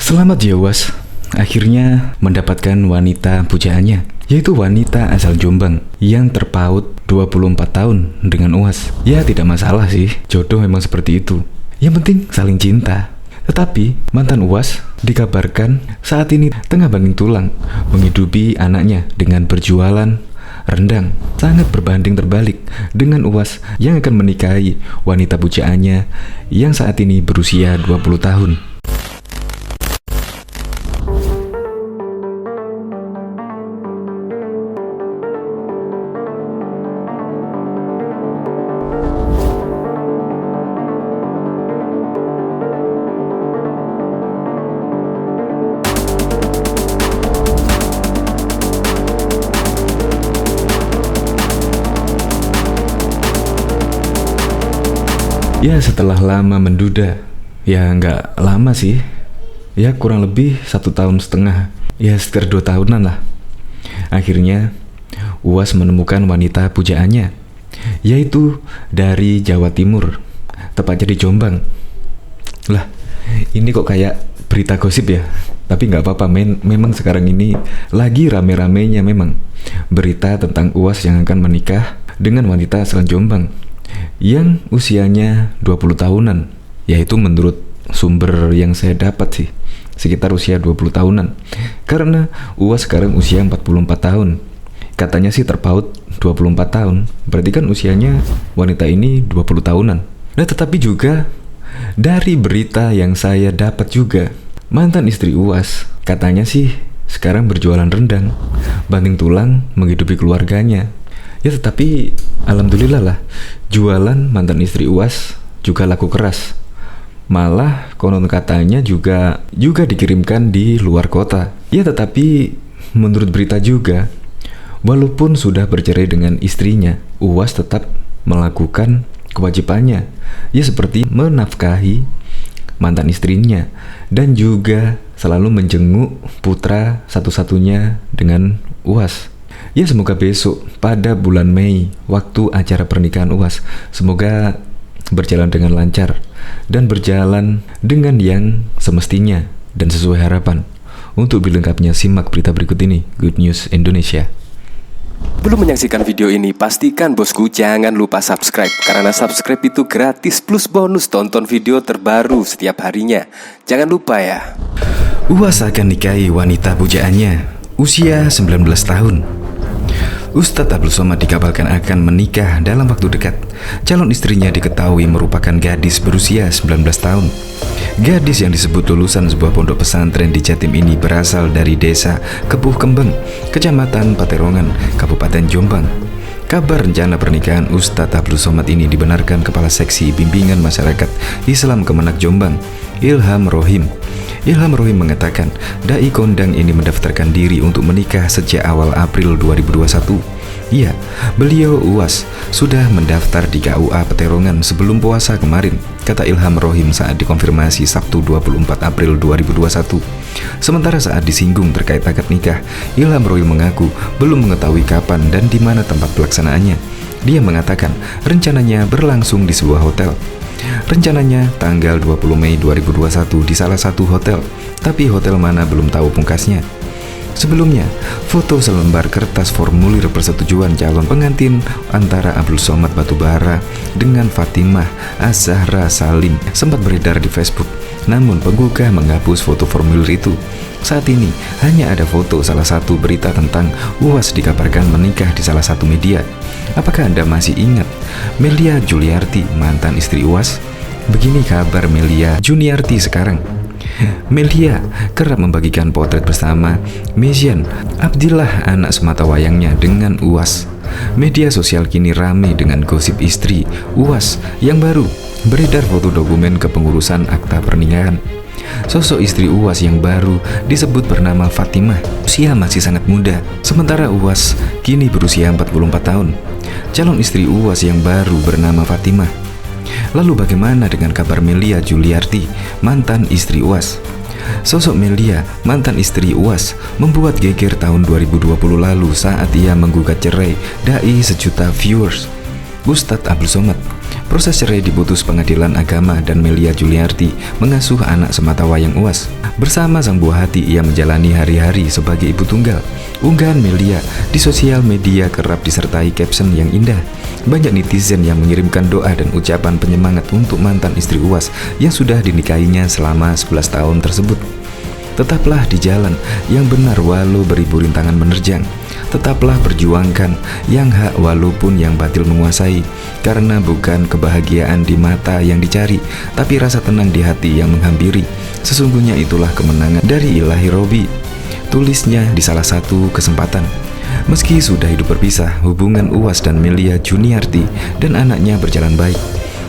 Selamat ya Uas, akhirnya mendapatkan wanita pujaannya, yaitu wanita asal Jombang yang terpaut 24 tahun dengan Uas. Ya tidak masalah sih, jodoh memang seperti itu. Yang penting saling cinta. Tetapi mantan Uas dikabarkan saat ini tengah banting tulang menghidupi anaknya dengan berjualan rendang. Sangat berbanding terbalik dengan Uas yang akan menikahi wanita pujaannya yang saat ini berusia 20 tahun. Ya setelah lama menduda, ya nggak lama sih, ya kurang lebih 1,5 tahun, ya sekitar 2 tahunan lah. Akhirnya Uas menemukan wanita pujaannya, yaitu dari Jawa Timur, tepatnya di Jombang. Lah, ini kok kayak berita gosip ya? Tapi nggak apa-apa, memang sekarang ini lagi rame-ramenya memang berita tentang Uas yang akan menikah dengan wanita asal Jombang yang usianya 20 tahunan, yaitu menurut sumber yang saya dapat sih sekitar usia 20 tahunan, karena Uas sekarang usia 44 tahun. Katanya sih terpaut 24 tahun, berarti kan usianya wanita ini 20 tahunan. Nah tetapi juga dari berita yang saya dapat juga, mantan istri Uas katanya sih sekarang berjualan rendang, banting tulang menghidupi keluarganya. Ya tetapi alhamdulillah lah, jualan mantan istri Uas juga laku keras. Malah konon katanya juga dikirimkan di luar kota. Ya tetapi menurut berita juga, walaupun sudah bercerai dengan istrinya, Uas tetap melakukan kewajibannya, ya seperti menafkahi mantan istrinya dan juga selalu menjenguk putra satu-satunya dengan Uas. Ya semoga besok pada bulan Mei waktu acara pernikahan Uas, semoga berjalan dengan lancar dan berjalan dengan yang semestinya dan sesuai harapan. Untuk lebih lengkapnya simak berita berikut ini, Good News Indonesia. Belum menyaksikan video ini, pastikan bosku jangan lupa subscribe, karena subscribe itu gratis plus bonus tonton video terbaru setiap harinya. Jangan lupa ya. Uas akan nikahi wanita pujaannya, usia 19 tahun. Ustadz Abdul Somad dikabarkan akan menikah dalam waktu dekat. Calon istrinya diketahui merupakan gadis berusia 19 tahun. Gadis yang disebut lulusan sebuah pondok pesantren di Jatim ini berasal dari desa Kepuh Kembang, Kecamatan Paterongan, Kabupaten Jombang. Kabar rencana pernikahan Ustadz Abdul Somad ini dibenarkan Kepala Seksi Bimbingan Masyarakat Islam Kemenak Jombang, Ilham Rohim. Ilham Rohim mengatakan, dai kondang ini mendaftarkan diri untuk menikah sejak awal April 2021. Iya, beliau Uas sudah mendaftar di KUA Peterongan sebelum puasa kemarin, kata Ilham Rohim saat dikonfirmasi Sabtu 24 April 2021. Sementara saat disinggung terkait akad nikah, Ilham Rohim mengaku belum mengetahui kapan dan di mana tempat pelaksanaannya. Dia mengatakan rencananya berlangsung di sebuah hotel. Rencananya tanggal 20 Mei 2021 di salah satu hotel, tapi hotel mana belum tahu pungkasnya. Sebelumnya, foto selembar kertas formulir persetujuan calon pengantin antara Abdul Somad Batubara dengan Fatimah Az-Zahra Salim sempat beredar di Facebook. Namun penggugah menghapus foto formulir itu. Saat ini hanya ada foto salah satu berita tentang Uas dikabarkan menikah di salah satu media. Apakah Anda masih ingat Melia Juliarti, mantan istri Uas? Begini kabar Melia Juniarti sekarang. Melia kerap membagikan potret bersama Mesian Abdillah, anak sematawayangnya dengan Uas. Media sosial kini ramai dengan gosip istri Uas yang baru. Beredar foto dokumen kepengurusan akta pernikahan. Sosok istri Uas yang baru disebut bernama Fatimah. Usia masih sangat muda, sementara Uas kini berusia 44 tahun. Calon istri Uas yang baru bernama Fatimah. Lalu bagaimana dengan kabar Melia Juliarti, mantan istri Uas? Sosok Melia, mantan istri Uas, membuat geger tahun 2020 lalu saat ia menggugat cerai dai sejuta viewers, Ustadz Abdul Somad. Proses cerai diputus Pengadilan Agama dan Melia Juniarti mengasuh anak sematawayang UAS. Bersama sang buah hati, ia menjalani hari-hari sebagai ibu tunggal. Unggahan Melia di sosial media kerap disertai caption yang indah. Banyak netizen yang mengirimkan doa dan ucapan penyemangat untuk mantan istri UAS yang sudah dinikahinya selama 11 tahun tersebut. Tetaplah di jalan yang benar walau beribu rintangan menerjang. Tetaplah perjuangkan yang hak walaupun yang batil menguasai. Karena bukan kebahagiaan di mata yang dicari, tapi rasa tenang di hati yang menghampiri. Sesungguhnya itulah kemenangan dari Ilahi Robi. Tulisnya di salah satu kesempatan. Meski sudah hidup berpisah, hubungan UAS dan Melia Juniarti dan anaknya berjalan baik.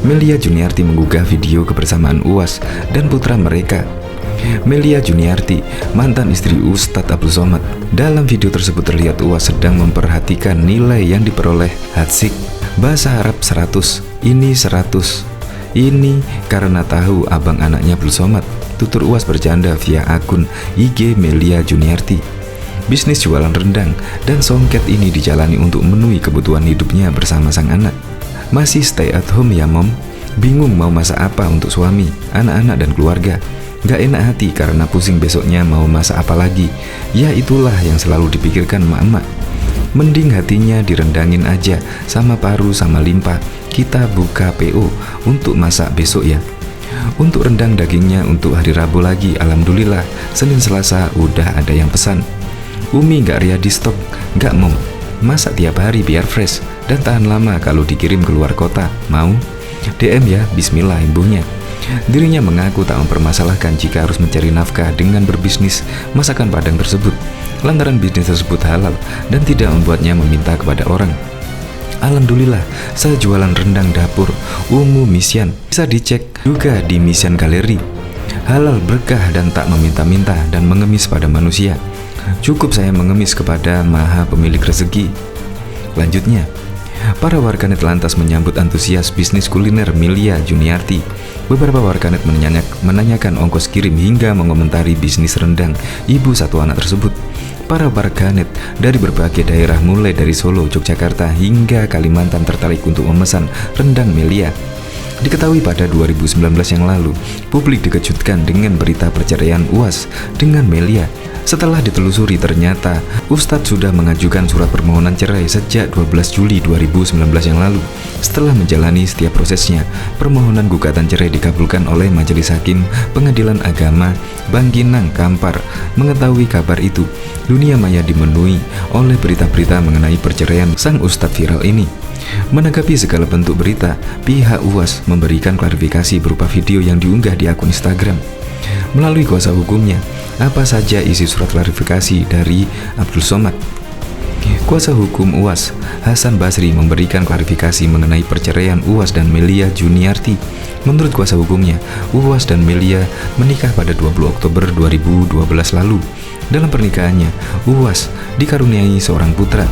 Melia Juniarti menggugah video kebersamaan UAS dan putra mereka, Melia Juniarti, mantan istri Ustadz Abdul Somad. Dalam video tersebut terlihat UAS sedang memperhatikan nilai yang diperoleh Hadsik. Bahasa Arab 100, ini 100. Ini karena tahu abang anaknya Abdul Somad, tutur UAS bercanda via akun IG Melia Juniarti. Bisnis jualan rendang dan songket ini dijalani untuk memenuhi kebutuhan hidupnya bersama sang anak. Masih stay at home ya mom? Bingung mau masak apa untuk suami, anak-anak dan keluarga. Gak enak hati karena pusing besoknya mau masak apa lagi. Ya itulah yang selalu dipikirkan emak-emak. Mending hatinya direndangin aja sama paru sama limpa. Kita buka PO untuk masak besok ya. Untuk rendang dagingnya untuk hari Rabu lagi. Alhamdulillah Senin Selasa udah ada yang pesan. Umi gak ria di stok. Gak mom, masak tiap hari biar fresh dan tahan lama kalau dikirim keluar kota. Mau? DM ya, bismillah ibunya. Dirinya mengaku tak mempermasalahkan jika harus mencari nafkah dengan berbisnis masakan Padang tersebut, lantaran bisnis tersebut halal dan tidak membuatnya meminta kepada orang. Alhamdulillah, saya jualan rendang dapur Umu Misyan. Bisa dicek juga di Misyan Galeri. Halal, berkah dan tak meminta-minta dan mengemis pada manusia. Cukup saya mengemis kepada Maha Pemilik rezeki. Lanjutnya, para warganet lantas menyambut antusias bisnis kuliner Melia Juniarti. Beberapa warganet menanyakan ongkos kirim hingga mengomentari bisnis rendang ibu satu anak tersebut. Para warganet dari berbagai daerah mulai dari Solo, Yogyakarta hingga Kalimantan tertarik untuk memesan rendang Melia. Diketahui pada 2019 yang lalu, publik dikejutkan dengan berita perceraian UAS dengan Melia. Setelah ditelusuri ternyata Ustadz sudah mengajukan surat permohonan cerai sejak 12 Juli 2019 yang lalu. Setelah menjalani setiap prosesnya, permohonan gugatan cerai dikabulkan oleh Majelis Hakim Pengadilan Agama Bangkinang Kampar. Mengetahui kabar itu, dunia maya dimenuhi oleh berita-berita mengenai perceraian sang Ustadz viral ini. Menanggapi segala bentuk berita, pihak UAS memberikan klarifikasi berupa video yang diunggah di akun Instagram. Melalui kuasa hukumnya, apa saja isi surat klarifikasi dari Abdul Somad? Kuasa hukum UAS, Hasan Basri, memberikan klarifikasi mengenai perceraian UAS dan Melia Juniarti. Menurut kuasa hukumnya, UAS dan Melia menikah pada 20 Oktober 2012 lalu. Dalam pernikahannya, UAS dikaruniai seorang putra.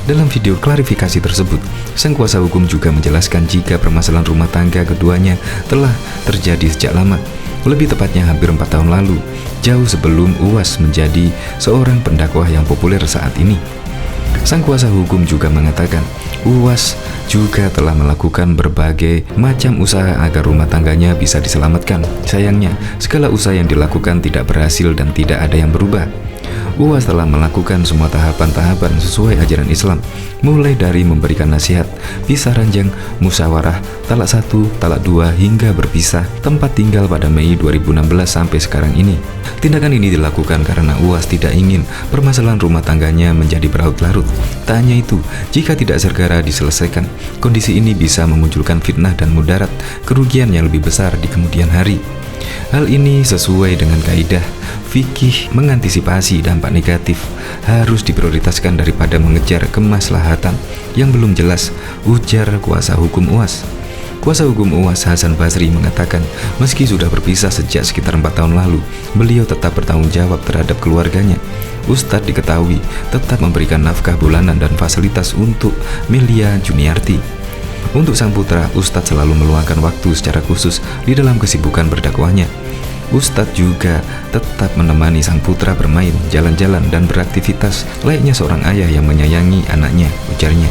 Dalam video klarifikasi tersebut, sang kuasa hukum juga menjelaskan jika permasalahan rumah tangga keduanya telah terjadi sejak lama, lebih tepatnya hampir 4 tahun lalu, jauh sebelum UAS menjadi seorang pendakwah yang populer saat ini. Sang kuasa hukum juga mengatakan, UAS juga telah melakukan berbagai macam usaha agar rumah tangganya bisa diselamatkan. Sayangnya, segala usaha yang dilakukan tidak berhasil dan tidak ada yang berubah. UAS telah melakukan semua tahapan-tahapan sesuai ajaran Islam, mulai dari memberikan nasihat, pisah ranjang, musyawarah, talak 1, talak 2, hingga berpisah tempat tinggal pada Mei 2016 sampai sekarang ini. Tindakan ini dilakukan karena UAS tidak ingin permasalahan rumah tangganya menjadi berlarut-larut. Tak hanya itu, jika tidak segera diselesaikan, kondisi ini bisa memunculkan fitnah dan mudarat, kerugian yang lebih besar di kemudian hari. Hal ini sesuai dengan kaidah fikih, mengantisipasi dampak negatif harus diprioritaskan daripada mengejar kemaslahatan yang belum jelas, ujar kuasa hukum UAS. Kuasa hukum UAS Hasan Basri mengatakan, meski sudah berpisah sejak sekitar 4 tahun lalu, beliau tetap bertanggung jawab terhadap keluarganya. Ustadz diketahui tetap memberikan nafkah bulanan dan fasilitas untuk Melia Juniarti. Untuk sang putra, Ustadz selalu meluangkan waktu secara khusus di dalam kesibukan berdakwahnya. Ustadz juga tetap menemani sang putra bermain, jalan-jalan, dan beraktivitas layaknya seorang ayah yang menyayangi anaknya, ujarnya.